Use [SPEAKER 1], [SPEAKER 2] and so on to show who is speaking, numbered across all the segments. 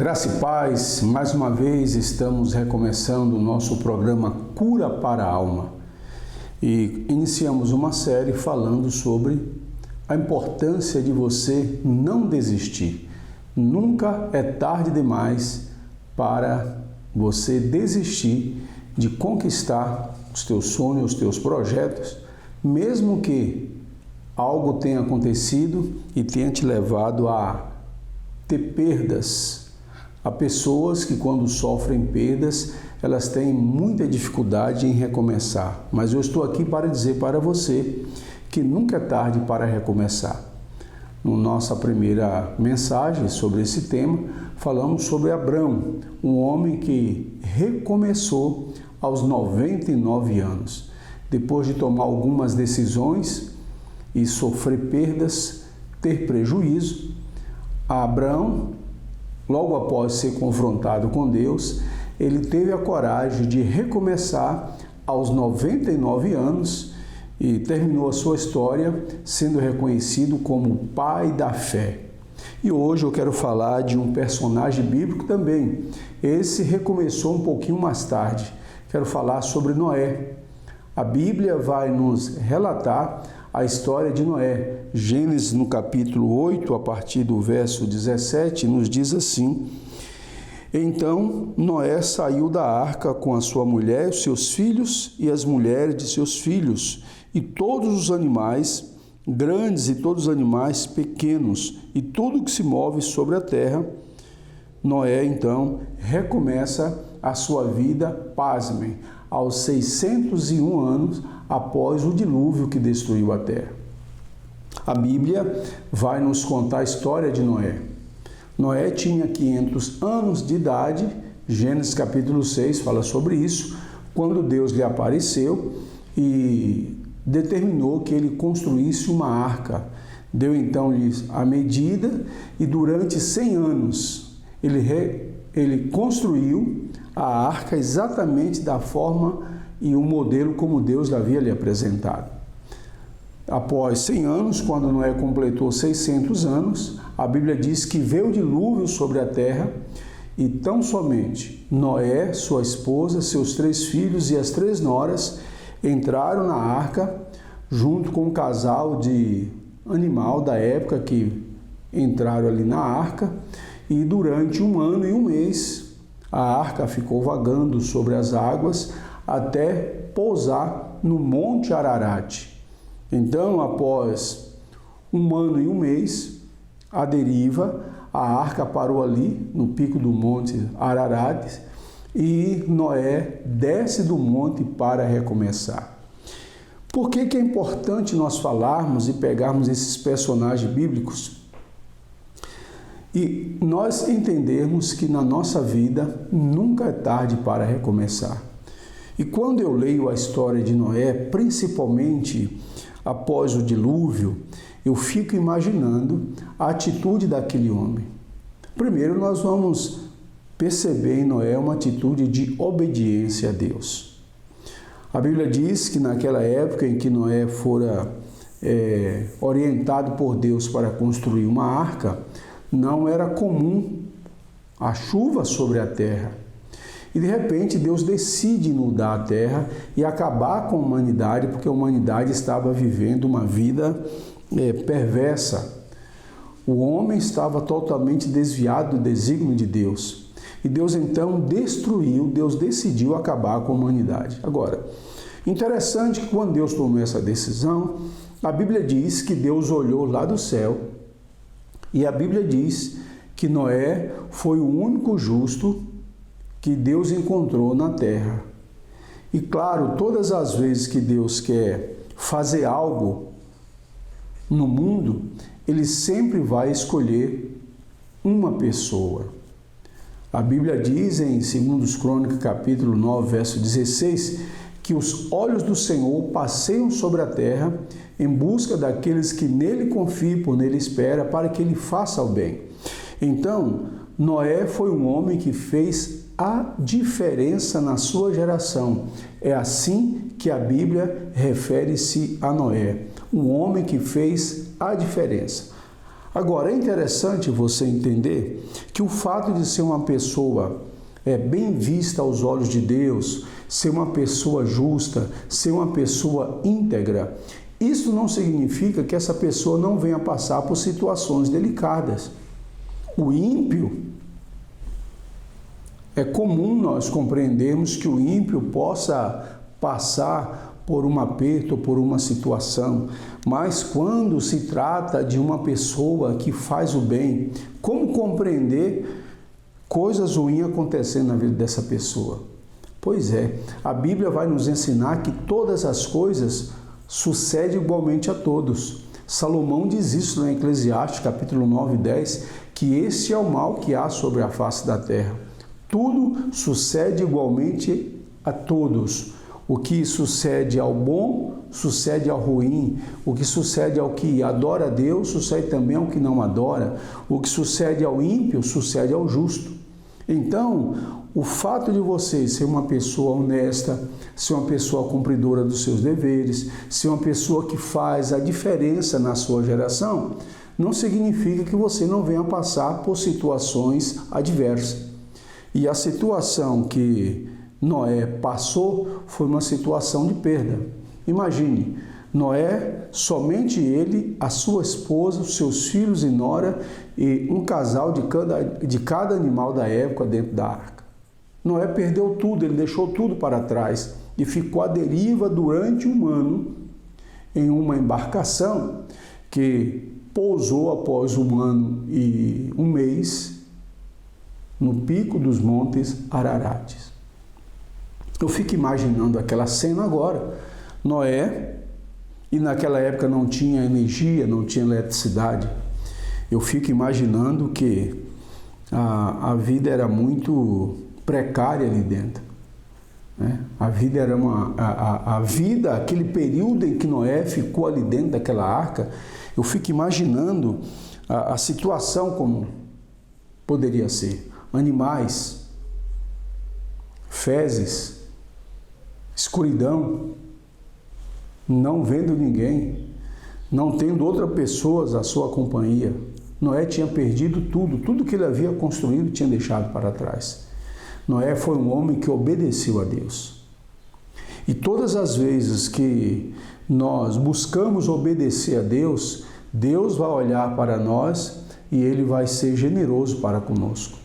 [SPEAKER 1] Graça e paz, mais uma vez estamos recomeçando o nosso programa Cura para a Alma e iniciamos uma série falando sobre a importância de você não desistir. Nunca é tarde demais para você desistir de conquistar os teus sonhos, os teus projetos, mesmo que algo tenha acontecido e tenha te levado a ter perdas. Há pessoas que quando sofrem perdas, elas têm muita dificuldade em recomeçar. Mas eu estou aqui para dizer para você que nunca é tarde para recomeçar. Na nossa primeira mensagem sobre esse tema, falamos sobre Abrão, um homem que recomeçou aos 99 anos. Depois de tomar algumas decisões e sofrer perdas, ter prejuízo, Abrão, logo após ser confrontado com Deus, ele teve a coragem de recomeçar aos 99 anos e terminou a sua história sendo reconhecido como o pai da fé. E hoje eu quero falar de um personagem bíblico também. Esse recomeçou um pouquinho mais tarde. Quero falar sobre Noé. A Bíblia vai nos relatar a história de Noé. Gênesis, no capítulo 8, a partir do verso 17, nos diz assim: Então Noé saiu da arca com a sua mulher, os seus filhos e as mulheres de seus filhos, e todos os animais grandes e todos os animais pequenos, e tudo que se move sobre a terra. Noé, então, recomeça a sua vida, pasmem, aos 601 anos após o dilúvio que destruiu a terra. A Bíblia vai nos contar a história de Noé. Noé tinha 500 anos de idade, Gênesis capítulo 6 fala sobre isso, quando Deus lhe apareceu e determinou que ele construísse uma arca. Deu então-lhes a medida e durante 100 anos ele construiu a arca exatamente da forma e o modelo como Deus havia lhe apresentado. Após 100 anos, quando Noé completou 600 anos, a Bíblia diz que veio o dilúvio sobre a terra e tão somente Noé, sua esposa, seus 3 filhos e as 3 noras entraram na arca junto com um casal de animal da época que entraram ali na arca, e durante 1 ano e 1 mês a arca ficou vagando sobre as águas até pousar no Monte Ararat. Então, após 1 ano e 1 mês, a deriva, a arca parou ali no pico do Monte Ararat e Noé desce do monte para recomeçar. Por que é importante nós falarmos e pegarmos esses personagens bíblicos e nós entendermos que na nossa vida nunca é tarde para recomeçar? E quando eu leio a história de Noé, principalmente após o dilúvio, eu fico imaginando a atitude daquele homem. Primeiro, nós vamos perceber em Noé uma atitude de obediência a Deus. A Bíblia diz que naquela época em que Noé fora orientado por Deus para construir uma arca, não era comum a chuva sobre a terra. E de repente Deus decide inundar a terra e acabar com a humanidade, porque a humanidade estava vivendo uma vida perversa. O homem estava totalmente desviado do desígnio de Deus. E Deus então Deus decidiu acabar com a humanidade. Agora, interessante que quando Deus tomou essa decisão, a Bíblia diz que Deus olhou lá do céu e a Bíblia diz que Noé foi o único justo que Deus encontrou na terra. E claro, todas as vezes que Deus quer fazer algo no mundo, Ele sempre vai escolher uma pessoa. A Bíblia diz em 2 Crônicas, capítulo 9, verso 16, que os olhos do Senhor passeiam sobre a terra em busca daqueles que nele confiam, por nele espera, para que Ele faça o bem. Então, Noé foi um homem que fez a diferença na sua geração. É assim que a Bíblia refere-se a Noé, um homem que fez a diferença. Agora, é interessante você entender que o fato de ser uma pessoa bem vista aos olhos de Deus, ser uma pessoa justa, ser uma pessoa íntegra, isso não significa que essa pessoa não venha passar por situações delicadas. O ímpio, é comum nós compreendermos que o ímpio possa passar por um aperto, por uma situação, mas quando se trata de uma pessoa que faz o bem, como compreender coisas ruins acontecendo na vida dessa pessoa? Pois é, a Bíblia vai nos ensinar que todas as coisas sucedem igualmente a todos. Salomão diz isso em Eclesiastes, capítulo 9 e 10, que esse é o mal que há sobre a face da terra. Tudo sucede igualmente a todos. O que sucede ao bom, sucede ao ruim. O que sucede ao que adora a Deus, sucede também ao que não adora. O que sucede ao ímpio, sucede ao justo. Então, o fato de você ser uma pessoa honesta, ser uma pessoa cumpridora dos seus deveres, ser uma pessoa que faz a diferença na sua geração, não significa que você não venha passar por situações adversas. E a situação que Noé passou foi uma situação de perda. Imagine, Noé, somente ele, a sua esposa, os seus filhos e nora e um casal de cada animal da época dentro da arca. Noé perdeu tudo, ele deixou tudo para trás e ficou à deriva durante um ano em uma embarcação que pousou após um ano e um mês no pico dos montes Ararates. Eu fico imaginando aquela cena agora. Noé, e naquela época não tinha energia, não tinha eletricidade. Eu fico imaginando que a vida era muito precária ali dentro. Né? A vida era a vida, aquele período em que Noé ficou ali dentro daquela arca, eu fico imaginando a situação como poderia ser. Animais, fezes, escuridão, não vendo ninguém, não tendo outras pessoas à sua companhia. Noé tinha perdido tudo que ele havia construído tinha deixado para trás. Noé foi um homem que obedeceu a Deus. E todas as vezes que nós buscamos obedecer a Deus, Deus vai olhar para nós e Ele vai ser generoso para conosco.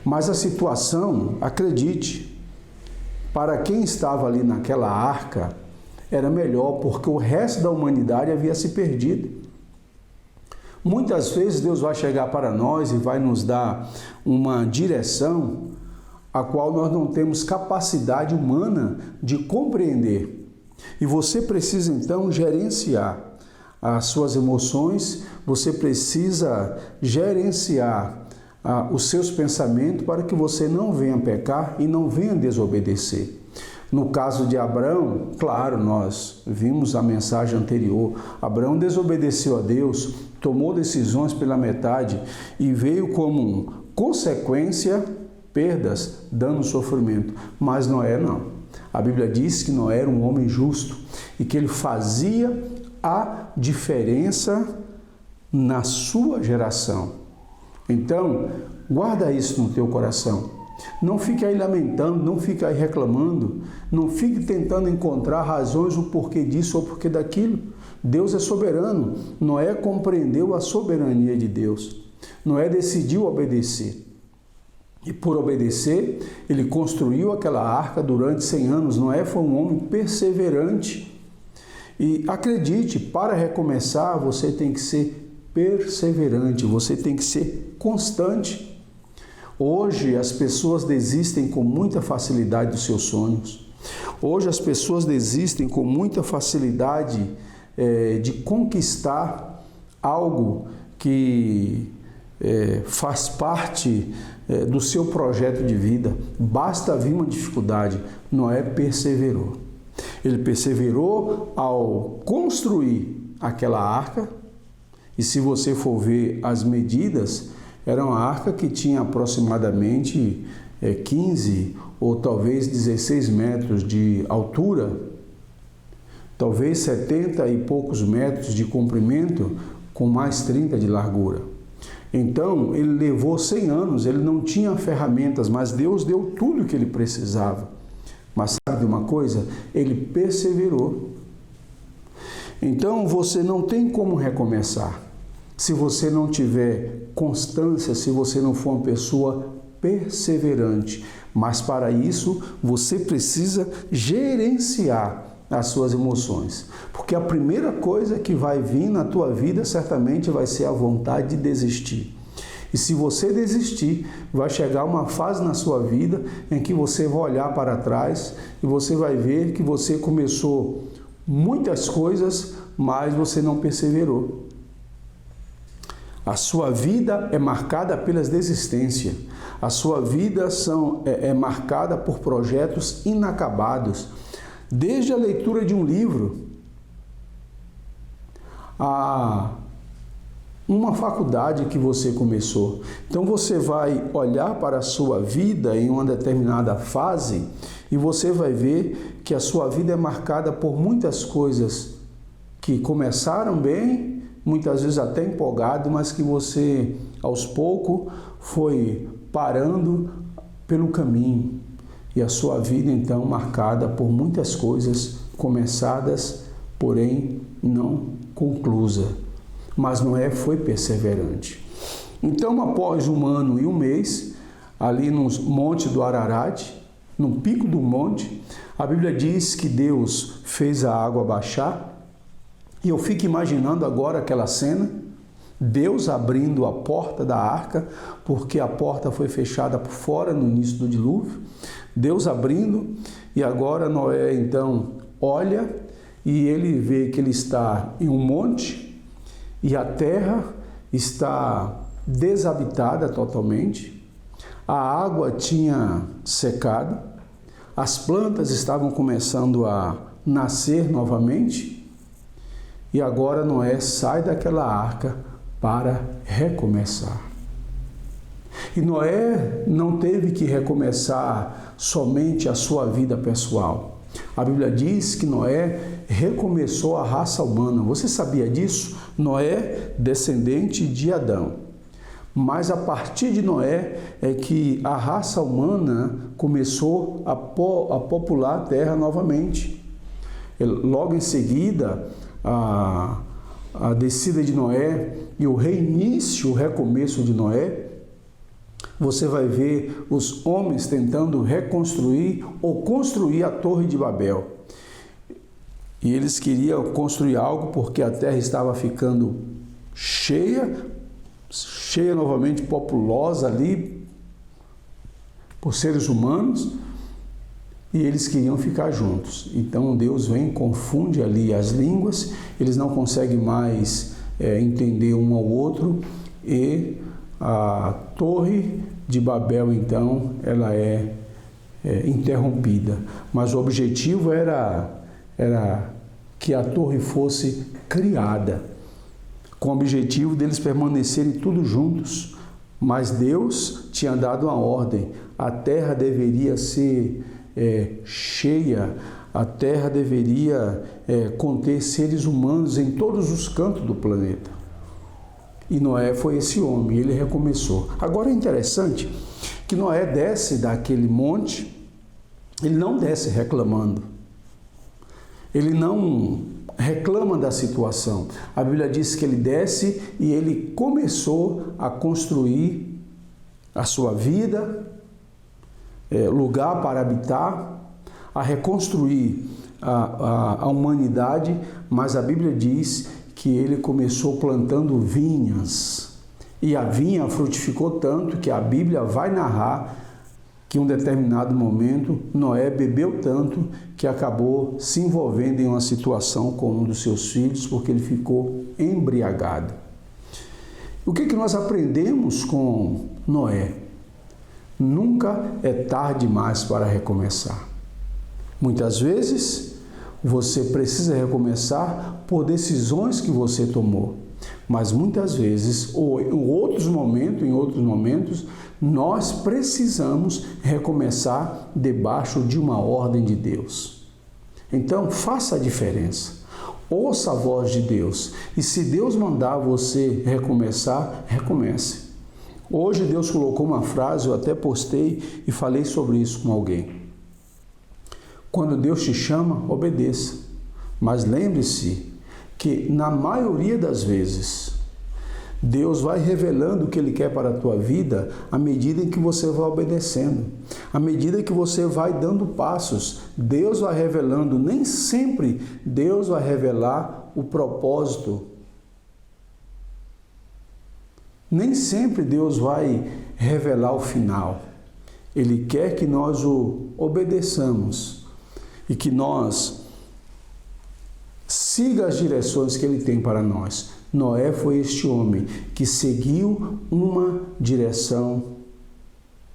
[SPEAKER 1] Mas a situação, acredite, para quem estava ali naquela arca, era melhor, porque o resto da humanidade havia se perdido. Muitas vezes Deus vai chegar para nós e vai nos dar uma direção a qual nós não temos capacidade humana de compreender. E você precisa então gerenciar as suas emoções, você precisa gerenciar os seus pensamentos para que você não venha pecar e não venha desobedecer. No caso de Abraão, claro, nós vimos a mensagem anterior. Abraão desobedeceu a Deus, tomou decisões pela metade e veio como consequência perdas, dano, sofrimento. Mas Noé não. A Bíblia diz que Noé era um homem justo e que ele fazia a diferença na sua geração. Então, guarda isso no teu coração. Não fique aí lamentando, não fique aí reclamando, não fique tentando encontrar razões o porquê disso ou porquê daquilo. Deus é soberano. Noé compreendeu a soberania de Deus. Noé decidiu obedecer. E por obedecer, ele construiu aquela arca durante 100 anos. Noé foi um homem perseverante. E acredite, para recomeçar, você tem que ser perseverante, você tem que ser constante. Hoje as pessoas desistem com muita facilidade dos seus sonhos. Hoje as pessoas desistem com muita facilidade de conquistar algo que faz parte do seu projeto de vida. Basta vir uma dificuldade. Noé perseverou. Ele perseverou ao construir aquela arca. E se você for ver as medidas, era uma arca que tinha aproximadamente 15 ou talvez 16 metros de altura, talvez 70 e poucos metros de comprimento, com mais 30 de largura. Então, ele levou 100 anos, ele não tinha ferramentas, mas Deus deu tudo o que ele precisava. Mas sabe de uma coisa? Ele perseverou. Então, você não tem como recomeçar. Se você não tiver constância, se você não for uma pessoa perseverante. Mas para isso, você precisa gerenciar as suas emoções. Porque a primeira coisa que vai vir na tua vida certamente vai ser a vontade de desistir. E se você desistir, vai chegar uma fase na sua vida em que você vai olhar para trás e você vai ver que você começou muitas coisas, mas você não perseverou. A sua vida é marcada pelas desistências. A sua vida é marcada por projetos inacabados. Desde a leitura de um livro, a uma faculdade que você começou. Então você vai olhar para a sua vida em uma determinada fase e você vai ver que a sua vida é marcada por muitas coisas que começaram bem, muitas vezes até empolgado, mas que você aos poucos foi parando pelo caminho. E a sua vida, então, marcada por muitas coisas começadas, porém não conclusa. Mas Noé foi perseverante. Então, após 1 ano e 1 mês, ali no monte do Ararat, no pico do monte, a Bíblia diz que Deus fez a água baixar. E eu fico imaginando agora aquela cena, Deus abrindo a porta da arca, porque a porta foi fechada por fora no início do dilúvio. Deus abrindo, e agora Noé então olha e ele vê que ele está em um monte e a terra está desabitada totalmente. A água tinha secado, as plantas estavam começando a nascer novamente e agora Noé sai daquela arca para recomeçar. E Noé não teve que recomeçar somente a sua vida pessoal. A Bíblia diz que Noé recomeçou a raça humana. Você sabia disso? Noé, descendente de Adão. Mas a partir de Noé é que a raça humana começou a popular a terra novamente. Logo em seguida, a descida de Noé e o reinício, o recomeço de Noé, você vai ver os homens tentando reconstruir ou construir a Torre de Babel. E eles queriam construir algo porque a terra estava ficando cheia novamente, populosa ali por seres humanos, e eles queriam ficar juntos. Então Deus vem, confunde ali as línguas, eles não conseguem mais entender um ao outro, e a Torre de Babel, então, ela é interrompida. Mas o objetivo era que a torre fosse criada, com o objetivo deles permanecerem todos juntos. Mas Deus tinha dado uma ordem: a terra deveria ser cheia, a terra deveria conter seres humanos em todos os cantos do planeta. E Noé foi esse homem, ele recomeçou. Agora é interessante que Noé desce daquele monte, ele não desce reclamando. Ele não reclama da situação. A Bíblia diz que ele desce e ele começou a construir a sua vida, lugar para habitar, a reconstruir a humanidade, mas a Bíblia diz que ele começou plantando vinhas. E a vinha frutificou tanto que a Bíblia vai narrar que em um determinado momento Noé bebeu tanto que acabou se envolvendo em uma situação com um dos seus filhos porque ele ficou embriagado. O que nós aprendemos com Noé? Nunca é tarde demais para recomeçar. Muitas vezes você precisa recomeçar por decisões que você tomou. Mas muitas vezes, ou em outros momentos, nós precisamos recomeçar debaixo de uma ordem de Deus. Então, faça a diferença. Ouça a voz de Deus. E se Deus mandar você recomeçar, recomece. Hoje Deus colocou uma frase, eu até postei e falei sobre isso com alguém. Quando Deus te chama, obedeça. Mas lembre-se que na maioria das vezes, Deus vai revelando o que Ele quer para a tua vida à medida em que você vai obedecendo. À medida que você vai dando passos, Deus vai revelando. Nem sempre Deus vai revelar o propósito. Nem sempre Deus vai revelar o final. Ele quer que nós o obedeçamos e que nós siga as direções que Ele tem para nós. Noé foi este homem que seguiu uma direção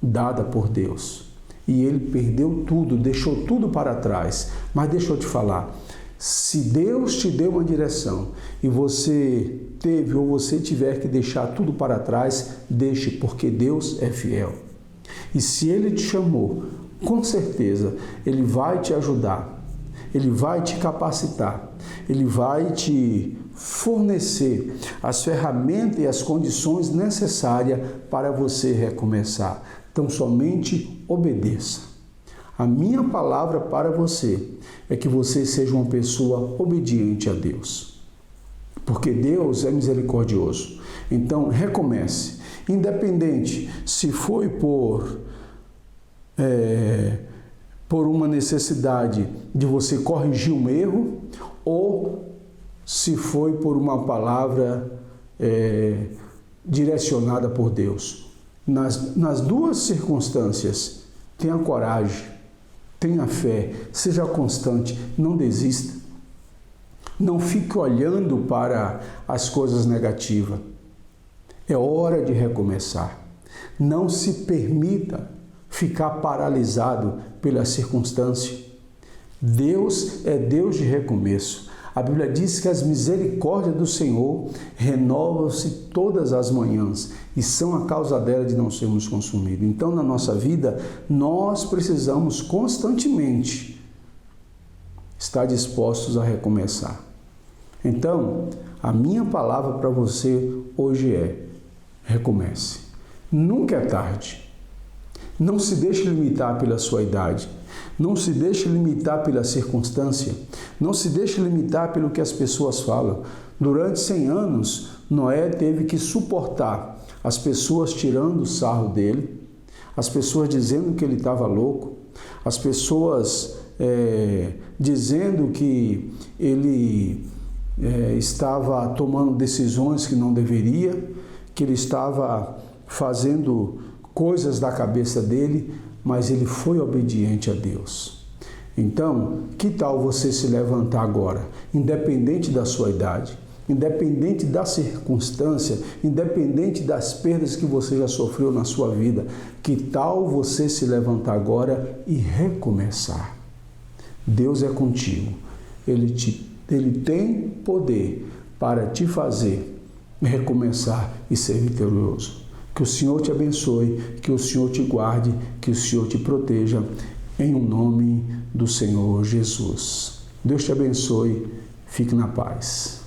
[SPEAKER 1] dada por Deus. E ele perdeu tudo, deixou tudo para trás. Mas deixa eu te falar, se Deus te deu uma direção e você teve ou você tiver que deixar tudo para trás, deixe, porque Deus é fiel. E se Ele te chamou, com certeza Ele vai te ajudar. Ele vai te capacitar, Ele vai te fornecer as ferramentas e as condições necessárias para você recomeçar. Então, somente obedeça. A minha palavra para você é que você seja uma pessoa obediente a Deus, porque Deus é misericordioso. Então, recomece, independente se foi por uma necessidade de você corrigir um erro ou se foi por uma palavra direcionada por Deus. Nas duas circunstâncias, tenha coragem, tenha fé, seja constante, não desista. Não fique olhando para as coisas negativas. É hora de recomeçar. Não se permita ficar paralisado pela circunstância. Deus é Deus de recomeço. A Bíblia diz que as misericórdias do Senhor renovam-se todas as manhãs e são a causa dela de não sermos consumidos. Então, na nossa vida, nós precisamos constantemente estar dispostos a recomeçar. Então, a minha palavra para você hoje é: recomece. Nunca é tarde. Não se deixe limitar pela sua idade. Não se deixe limitar pela circunstância. Não se deixe limitar pelo que as pessoas falam. Durante 100 anos, Noé teve que suportar as pessoas tirando o sarro dele, as pessoas dizendo que ele estava louco, as pessoas dizendo que ele estava tomando decisões que não deveria, que ele estava fazendo coisas da cabeça dele, mas ele foi obediente a Deus. Então, que tal você se levantar agora, independente da sua idade, independente da circunstância, independente das perdas que você já sofreu na sua vida, que tal você se levantar agora e recomeçar? Deus é contigo. Ele tem poder para te fazer recomeçar e ser vitorioso. Que o Senhor te abençoe, que o Senhor te guarde, que o Senhor te proteja, em nome do Senhor Jesus. Deus te abençoe, fique na paz.